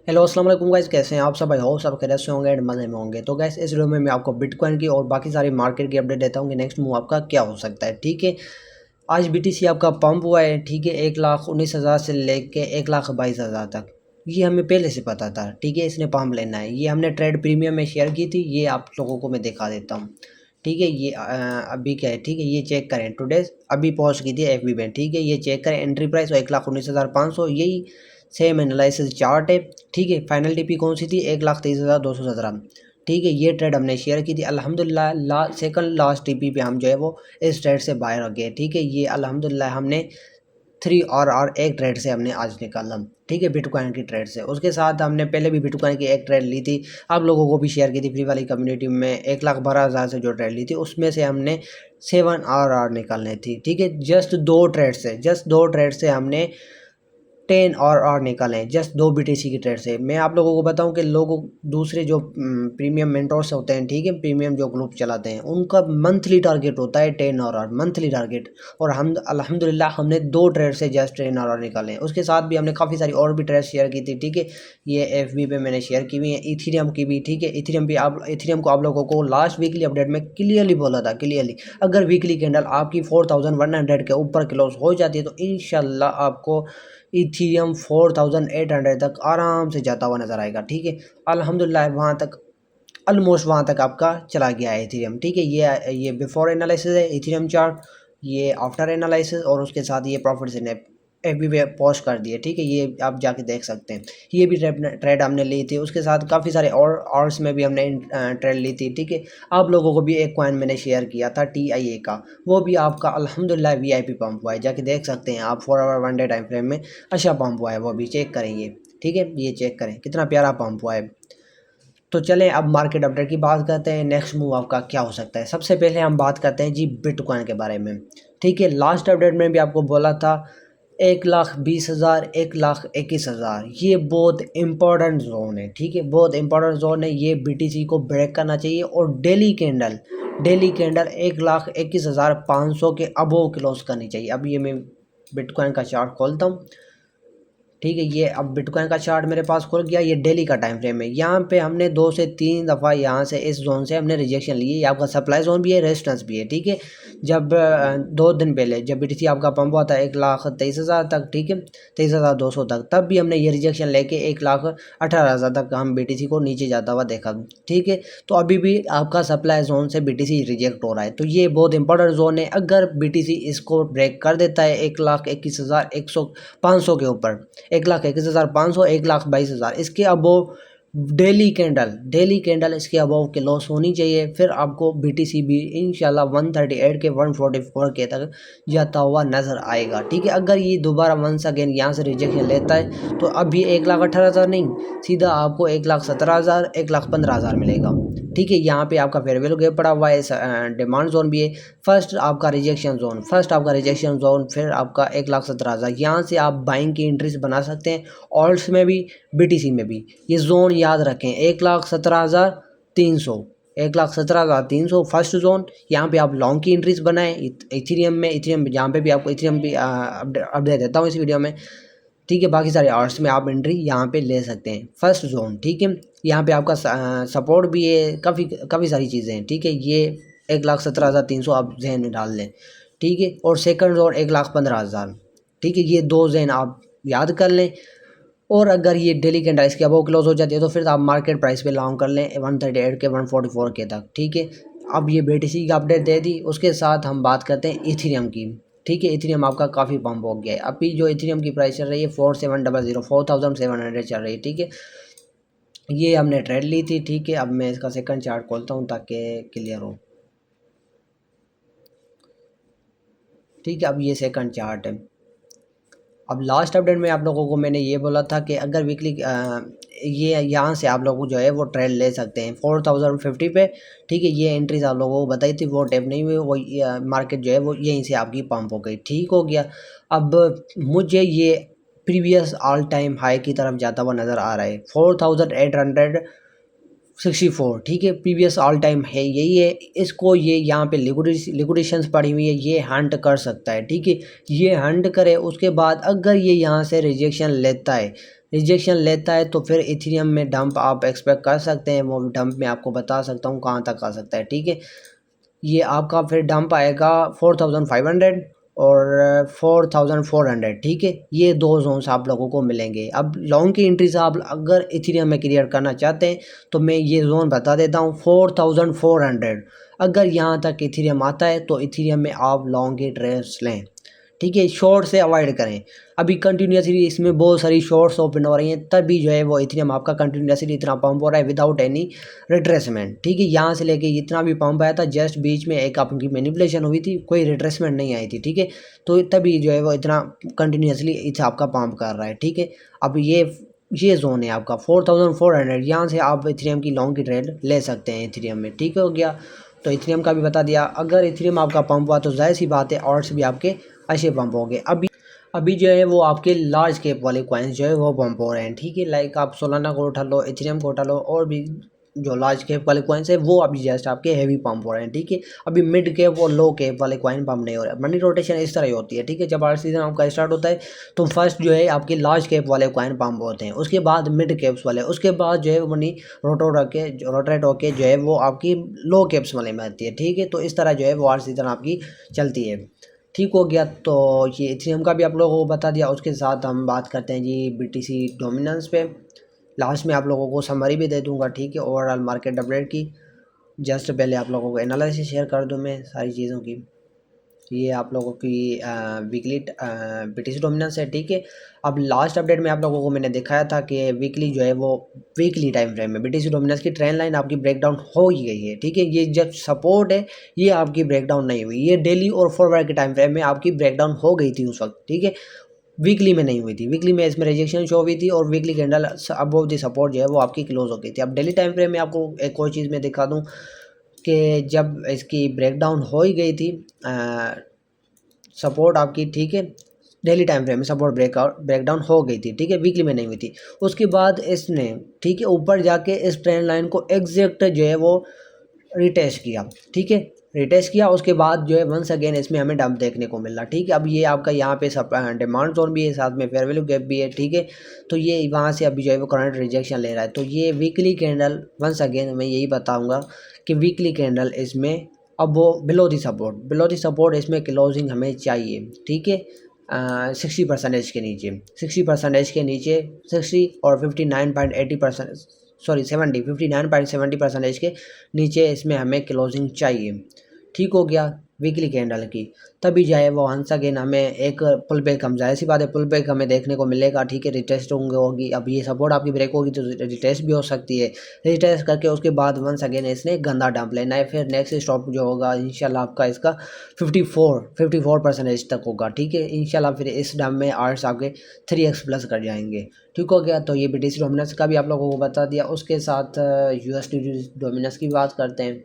Hello अस्सलाम वालेकुम guys, कैसे हैं आप सब? भाई हो सब खैरियत से होंगे एंड मज़े में होंगे। तो गाइस इस वीडियो में मैं आपको बिटकॉइन की और बाकी सारी मार्केट की अपडेट देता हूँ कि नेक्स्ट मूव आपका क्या हो सकता है। ठीक है, आज बीटीसी आपका पंप हुआ है। ठीक है, 1,19,000 से लेके 1,22,000 तक। ये हमें पहले से पता था। ठीक है, इसने पंप लेना है। ये हमने ट्रेड प्रीमियम में शेयर की थी। ये आप लोगों को मैं दिखा देता हूँ। ठीक है, ये अभी क्या है। ठीक है, ये चेक करें टुडे अभी पहुँच की थी एफबी में। ठीक है, ये चेक करें एंट्री प्राइस और 1,19,500 यही सेम एनालिसिस चार्ट है। ठीक है, फाइनल टीपी कौन सी थी? 1,23,217। ठीक है, ये ट्रेड हमने शेयर की थी। अल्हम्दुलिल्लाह सेकंड लास्ट टीपी पे हम जो है वो इस ट्रेड से बाहर हो गए। ठीक है, ये अल्हम्दुलिल्लाह हमने 3 और एक ट्रेड से हमने आज निकाला। ठीक है, बिटकॉइन की ट्रेड से। उसके साथ हमने पहले भी बिटकॉइन की एक ट्रेड ली थी, आप लोगों को भी शेयर की थी फ्री वाली कम्युनिटी में। 1,12,000 से जो ट्रेड ली थी उसमें से हमने 7 आर निकालने थी। ठीक है, जस्ट दो ट्रेड से हमने 10 और निकालें, जस्ट 2 BTC की ट्रेड से। मैं आप लोगों को बताऊं कि लोगों दूसरे जो प्रीमियम मेंटोर्स होते हैं, ठीक है, प्रीमियम जो ग्रुप चलाते हैं, उनका मंथली टारगेट होता है 10 और मंथली टारगेट। और हम अल्हम्दुलिल्लाह हमने 2 ट्रेड से जस्ट 10 और निकाले। उसके साथ भी हमने काफ़ी सारी और भी ट्रेड शेयर की थी। ठीक है, ये FB पे मैंने शेयर की हुई है, इथीरियम की भी। ठीक है, इथीरियम को आप लोगों को लास्ट वीकली अपडेट में क्लियरली बोला था, क्लियरली अगर वीकली कैंडल आपकी 4,100 के ऊपर क्लोज हो जाती है तो इंशाल्लाह आपको इथीरियम 4,800 तक आराम से जाता हुआ नज़र आएगा। ठीक है, अल्हम्दुलिल्लाह वहाँ तक ऑलमोस्ट वहाँ तक आपका चला गया है इथीरियम। ठीक है, ये बिफोर एनालिसिस है इथीरियम चार्ट, ये आफ्टर एनालिसिस, और उसके साथ ये प्रॉफिट ने FB पे पोस्ट कर दिए। ठीक है, ये आप जाके देख सकते हैं। ये भी ट्रेड हमने ली थी। उसके साथ काफ़ी सारे और आवर्स में भी हमने ट्रेड ली थी। ठीक है, आप लोगों को भी एक कॉइन मैंने शेयर किया था TIA का, वो भी आपका अल्हम्दुलिल्लाह VIP पंप हुआ है, जाके देख सकते हैं आप। 4 आवर 1 डे टाइम फ्रेम में अच्छा पंप हुआ है, वो भी चेक करें ये। ठीक है, ये चेक करें कितना प्यारा पंप हुआ है। तो चलें अब मार्केट अपडेट की बात करते हैं, नेक्स्ट मूव आपका क्या हो सकता है। सबसे पहले हम बात करते हैं जी बिटकॉइन के बारे में। ठीक है, लास्ट अपडेट में भी आपको बोला था 1,20,000 1,21,000 ये बहुत इंपॉर्टेंट जोन है। ठीक है, बहुत इंपॉर्टेंट जोन है। ये BTC को ब्रेक करना चाहिए और डेली कैंडल 1,21,500 के अबोव क्लोज करनी चाहिए। अब ये मैं बिटकॉइन का चार्ट खोलता हूँ। ठीक है, ये अब बिटकॉइन का चार्ट मेरे पास खुल गया। ये डेली का टाइम फ्रेम है। यहाँ पे हमने 2 से 3 दफ़ा यहाँ से इस जोन से हमने रिजेक्शन ली है। ये आपका सप्लाई जोन भी है, रेजिस्टेंस भी है। ठीक है, जब 2 दिन पहले जब BTC आपका पंप हुआ था 1,23,000 तक, ठीक है, 23,200 तक, तब भी हमने ये रिजेक्शन लेके 1,18,000 तक हम BTC को नीचे जाता हुआ देखा। ठीक है, तो अभी भी आपका सप्लाई जोन से BTC रिजेक्ट हो रहा है। तो ये बहुत इंपॉर्टेंट जोन है। अगर BTC इसको ब्रेक कर देता है 1,21,500 के ऊपर, 1,21,500 1,22,000 इसके अबोव डेली कैंडल इसके अबोव के लॉस होनी चाहिए। फिर आपको BTC भी इंशाल्लाह 138 के 144 के तक जाता हुआ नज़र आएगा। ठीक है, अगर ये दोबारा वंस अगेन यहाँ से रिजेक्शन लेता है तो अभी 1,18,000 नहीं, सीधा आपको 1,17,000 1,15,000 मिलेगा। ठीक है, यहाँ पे आपका फेयर वैल्यू गैप पड़ा हुआ है, डिमांड जोन भी है। फर्स्ट आपका रिजेक्शन जोन, फिर आपका 1,17,000। यहाँ से आप बाइंग की एंट्रीज बना सकते हैं, ऑल्ट्स में भी BTC में भी। ये जोन याद रखें, 1,17,300 1,17,300 फर्स्ट जोन। यहाँ पे आप लॉन्ग की एंट्रीज बनाएं। इथेरियम यहाँ पे भी आपको इथेरियम भी अपडेट देता हूँ इस वीडियो में। ठीक है, बाकी सारे आर्ट्स में आप एंट्री यहाँ पे ले सकते हैं। फर्स्ट जोन, ठीक है, यहाँ पे आपका सपोर्ट भी है, काफ़ी काफ़ी सारी चीज़ें हैं। ठीक है, ये 1,17,300 आप जहन में डाल लें। ठीक है, और सेकंड जोन 1,15,000। ठीक है, ये 2 जहन आप याद कर लें। और अगर ये डेली कैंडल इसके अबव क्लोज हो जाती है तो फिर आप मार्केट प्राइस पे लॉन्ग कर लें 138 के 144 के तक। ठीक है, अब ये BTC की अपडेट दे दी। उसके साथ हम बात करते हैं इथेरियम की। ठीक है, इथेरियम आपका काफ़ी पंप हो गया है। अभी जो इथेरियम की प्राइस चल रही है 4,700 चल रही है। ठीक है, ये हमने ट्रेड ली थी। ठीक है, अब मैं इसका सेकंड चार्ट खोलता हूँ ताकि क्लियर हो। ठीक है, अब ये सेकंड चार्ट है। अब लास्ट अपडेट में आप लोगों को मैंने ये बोला था कि अगर वीकली ये यहाँ से आप लोग जो है वो ट्रेड ले सकते हैं 4,050 पे। ठीक है, ये एंट्रीज आप लोगों को बताई थी, वो टेप नहीं हुई, वो मार्केट जो है वो यहीं से आपकी पंप हो गई। ठीक हो गया। अब मुझे ये प्रीवियस ऑल टाइम हाई की तरफ जाता हुआ नज़र आ रहा है। 64, ठीक है, प्रीवियस ऑल टाइम है यही है। इसको ये यहाँ पे लिक्विडेशंस पड़ी हुई है, ये हंट कर सकता है, ठीक है। ये हंट करे, उसके बाद अगर ये यहाँ से रिजेक्शन लेता है तो फिर इथेरियम में डंप आप एक्सपेक्ट कर सकते हैं। वो डंप मैं आपको बता सकता हूँ कहाँ तक आ सकता है, ठीक है। ये आपका फिर डंप आएगा 4500 और 4400, ठीक है। ये दो जोन्स आप लोगों को मिलेंगे। अब लॉन्ग की एंट्रीज आप अगर इथेरियम में क्लियर करना चाहते हैं तो मैं ये जोन बता देता हूँ 4400। अगर यहाँ तक इथेरियम आता है तो इथेरियम में आप लॉन्ग की ट्रेड्स लें, ठीक है। शॉर्ट से अवॉइड करें। अभी कंटिन्यूसली इसमें बहुत सारी शॉर्ट्स ओपन हो रही हैं, तभी जो है वो इथेरियम आपका कंटिन्यूसली इतना पंप हो रहा है विदाउट एनी रिट्रेसमेंट, ठीक है। यहाँ से लेके इतना भी पंप आया था, जस्ट बीच में एक आपकी मैनिपुलेशन हुई थी, कोई रिट्रेसमेंट नहीं आई थी, ठीक है। तो तभी जो है वो इतना कंटिन्यूसली इतना आपका पंप कर रहा है, ठीक है। अब ये जोन है आपका 4400, यहाँ से आप इथेरियम की लॉन्ग की ट्रेड ले सकते हैं इथेरियम में, ठीक हो गया। तो इथेरियम का भी बता दिया। अगर इथेरियम आपका पंप हुआ तो जाहिर सी बात है ऑर्ड्स भी आपके अच्छे पंप हो गए। अभी जो है वो आपके लार्ज कैप वाले कॉइन्स जो है वो पंप हो रहे हैं, ठीक है। लाइक आप सोलाना को उठा लो, इथेरियम को उठा लो, और भी जो लार्ज कैप वाले कॉइन्स है वो अभी जस्ट आपके हैवी पंप हो रहे हैं, ठीक है। अभी मिड कैप और लो कैप वाले कॉइन पंप नहीं हो रहे। मनी रोटेशन इस तरह ही होती है, ठीक है। जब आर सीजन आपका स्टार्ट होता है तो फर्स्ट जो है आपके लार्ज कैप वाले कॉइन पंप होते हैं, उसके बाद मिड कैप्स वाले, उसके बाद जो है वो मनी रोटेट होके जो है वो आपकी लो कैप्स वाले में आती है, ठीक है। तो इस तरह जो है वो आर सीजन आपकी चलती है, ठीक हो गया। तो ये इथेरियम का भी आप लोगों को बता दिया। उसके साथ हम बात करते हैं जी बीटीसी डोमिनेंस पे। लास्ट में आप लोगों को समरी भी दे दूंगा, ठीक है, ओवरऑल मार्केट अपडेट की। जस्ट पहले आप लोगों को एनालिसिस शेयर कर दूं मैं सारी चीज़ों की। ये आप लोगों की वीकली बीटीसी डोमिनेंस है, ठीक है। अब लास्ट अपडेट में आप लोगों को मैंने दिखाया था कि वीकली जो है वो वीकली टाइम फ्रेम में बीटीसी डोमिनेंस की ट्रेंड लाइन आपकी ब्रेकडाउन हो ही गई है, ठीक है। ये जब सपोर्ट है ये आपकी ब्रेकडाउन नहीं हुई, ये डेली और फॉरवर्ड के टाइम फ्रेम में आपकी ब्रेकडाउन हो गई थी उस वक्त, ठीक है। वीकली में नहीं हुई थी। वीकली में इसमें रिजेक्शन शो हुई थी और weekly candle above the support जो है वो आपकी क्लोज हो गई थी। अब डेली टाइम फ्रेम में आपको एक और चीज़ मैं दिखा दूँ कि जब इसकी ब्रेकडाउन हो ही गई थी सपोर्ट आपकी, ठीक है, डेली टाइम फ्रेम में सपोर्ट ब्रेकडाउन हो गई थी, ठीक है, वीकली में नहीं हुई थी। उसके बाद इसने, ठीक है, ऊपर जाके इस ट्रेंड लाइन को एग्जैक्ट जो है वो रिटेस्ट किया, ठीक है, रिटेस्ट किया। उसके बाद जो है वंस अगेन इसमें हमें डंप देखने को मिल रहा, ठीक है। अब ये आपका यहाँ पे डिमांड जोन भी है, साथ में फेयर वैल्यू गैप भी है, ठीक है। तो ये वहाँ से अभी जो है वो करंट रिजेक्शन ले रहा है। तो ये वीकली कैंडल वंस अगेन मैं यही बताऊँगा कि वीकली कैंडल इसमें अब वो बिलो दी सपोर्ट इसमें क्लोजिंग हमें चाहिए, ठीक है। 60% के नीचे 60% के नीचे 60 और 59.80%, सॉरी 59.70% के नीचे इसमें हमें क्लोजिंग चाहिए, ठीक हो गया, वीकली कैंडल की। तभी जाए वो वंस अगेन हमें एक पुल बैक, हम जाहिर सी बात है पुल बैक हमें देखने को मिलेगा, ठीक है। रिटेस्ट होगी। अब ये सपोर्ट आपकी ब्रेक होगी तो रिटेस्ट भी हो सकती है। रिटेस्ट करके उसके बाद वंस अगेन इसने गंदा डंप लेना है। फिर नेक्स्ट स्टॉप जो होगा इंशाल्लाह आपका इसका 54% तक होगा, ठीक है। इंशाल्लाह फिर इस डंप में आर्ट्स आपके 3x प्लस कर जाएंगे, ठीक हो गया। तो ये बीटीसी डोमिनेंस का भी आप लोगों को बता दिया। उसके साथ यूएसडी डोमिनेंस की बात करते हैं।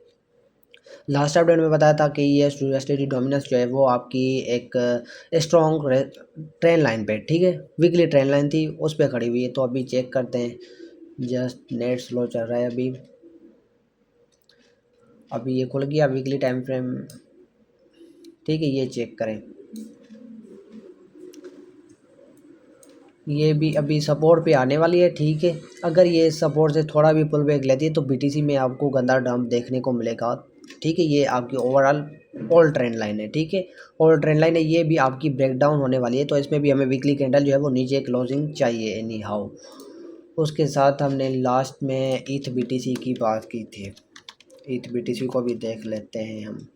लास्ट अपडेट में बताया था कि ये यूएसडी डोमिनेंस जो है वो आपकी एक स्ट्रॉन्ग ट्रेन लाइन पे, ठीक है, वीकली ट्रेन लाइन थी उस पर खड़ी हुई है। तो अभी चेक करते हैं, जस्ट नेट स्लो चल रहा है अभी ये खुल गया वीकली टाइम फ्रेम, ठीक है। ये चेक करें, ये भी अभी सपोर्ट पे आने वाली है, ठीक है। अगर ये सपोर्ट से थोड़ा भी पुल बैक लेती है तो बीटीसी में आपको गंदा डंप देखने को मिलेगा, ठीक है। ये आपकी ओवरऑल ऑल ट्रेंड लाइन है, ठीक है, ऑल ट्रेंड लाइन है। ये भी आपकी ब्रेकडाउन होने वाली है, तो इसमें भी हमें वीकली कैंडल जो है वो नीचे क्लोजिंग चाहिए एनी हाउ। उसके साथ हमने लास्ट में ईथ बीटीसी की बात की थी। ईथ बीटीसी को भी देख लेते हैं हम।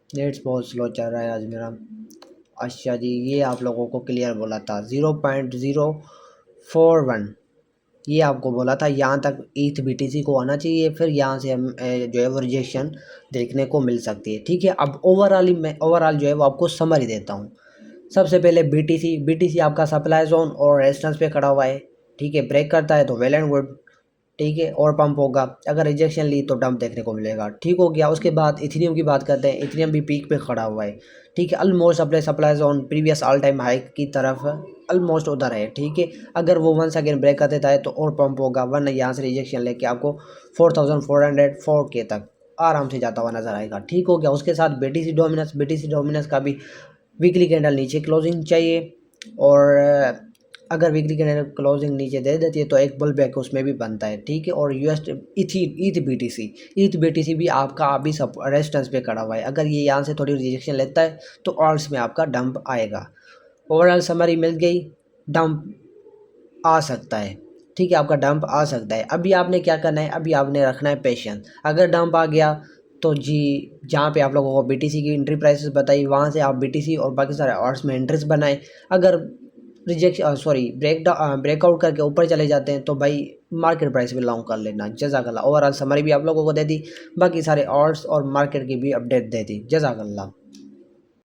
नेट्स बहुत स्लो चल रहा है आज मेरा। अच्छा जी, ये आप लोगों को क्लियर बोला था 0.041, ये आपको बोला था यहाँ तक ईथ बीटीसी को आना चाहिए, फिर यहाँ से हम जो है वो रिजेक्शन देखने को मिल सकती है, ठीक है। अब ओवरऑल जो है वो आपको समरी देता हूँ। सबसे पहले बीटीसी आपका सप्लाई जोन और रेजिस्टेंस पे खड़ा हुआ है, ठीक है। ब्रेक करता है तो वेल एंड गुड, ठीक है, और पंप होगा। अगर रिजेक्शन ली तो डंप देखने को मिलेगा, ठीक हो गया। उसके बाद इथेरियम की बात करते हैं। इथेरियम भी पीक पे खड़ा हुआ है, ठीक है, ऑलमोस्ट अपने supply zone previous all time high की तरफ ऑलमोस्ट उधर है, ठीक है। अगर वो वंस अगेन ब्रेक कर देता है तो और पंप होगा, वरना यहाँ से रिजेक्शन लेके आपको 4400 4K तक आराम से जाता हुआ नजर आएगा। ठीक हो गया। उसके साथ बीटीसी डोमिनस का भी वीकली कैंडल नीचे क्लोजिंग चाहिए, और अगर वीकली कैंडल क्लोजिंग नीचे दे देती है तो एक बुल बैक उसमें भी बनता है, ठीक है। और यूएस ईथ बीटीसी भी आपका अभी सब रेजिस्टेंस पे खड़ा हुआ है। अगर ये यहाँ से थोड़ी रिजेक्शन लेता है तो ऑल्स में आपका डंप आएगा। ओवरऑल समरी मिल गई, डंप आ सकता है, ठीक है, आपका डंप आ सकता है। अभी आपने क्या करना है, अभी आपने रखना है पेशेंस। अगर डंप आ गया तो जी, जहाँ पे आप लोगों को बीटीसी की एंट्री प्राइसेस बताई, वहाँ से आप बीटीसी और बाकी सारे आर्ट्स में इंटरेस्ट बनाएं। अगर ब्रेकआउट करके ऊपर चले जाते हैं तो भाई मार्केट प्राइस भी लॉन्ग कर लेना। जज़ाकल्लाह। ओवरऑल समरी भी आप लोगों को दे दी, बाकी सारे आर्ट्स और मार्केट की भी अपडेट दे दी। जज़ाकल्लाह।